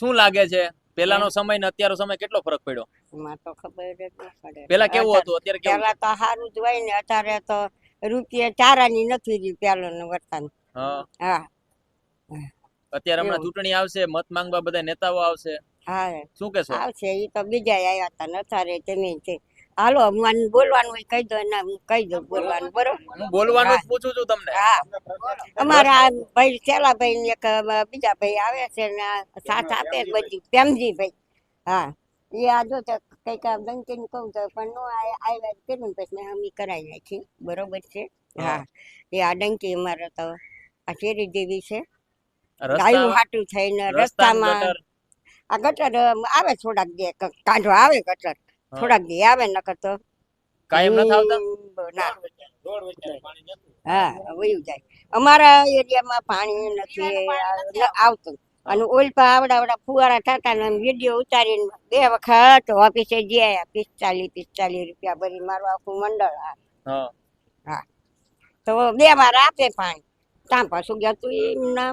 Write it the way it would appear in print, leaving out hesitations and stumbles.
શું લાગે છે પેલાનો સમય ને અત્યારનો સમય કેટલો ફરક પડ્યો? એમાં તો ખબર જ ન પડે. પેલા કેવું હતું અત્યારે કેવું પેલા તો સારું જ હોય ને, અત્યારે તો રૂપિયા ચારાની નથી રહ્યું પેલાનું વર્તન. હા હા અત્યારે હમણાં એવું. ચૂંટણી આવશે, મત માંગવા બધા નેતાઓ આવશે, હા શું કેશો? આવશે. એ તો બીજા આવ્યા હતા નથારે તમે છે. હાલો મને બોલવાનું હોય કહી દો, ના હું કહી દઉં બોલવાનું, બરોબર? હું બોલવાનું જ પૂછું છું તમને. હા અમારા ભાઈ છેલ્લા ભાઈ ને એક બીજા ભાઈ આવે છે ને સાથ આપે બધી પ્રેમજી ભાઈ. હા એ આ જો કઈક બંકીને કહું તો પણ નો આવ્યા કર્યું પછી અમે કરાવી નાખી, બરોબર છે. હા એ આ ડંકી અમારે તો આ શેરી જેવી છે, ગાયું હાટું થઈને રસ્તામાં આ ગટર આવે થોડાક દે કાઢવા આવે ગટર થોડાક દે આવે નકર તો કાયમ નથી આવતા. ના હા વયું જાય. અમારા એરિયામાં પાણી નથી આવતું અને ઓલપા આવડા ફુવારા થતા ને વિડીયો ઉતારીને 2 વખત ઓફિસે ગયા, 45 રૂપિયા ભરી મારું આખું મંડળ. હા તો 2 વાર આપે પાણી, ત્યાં પાછું ગયા તું એમના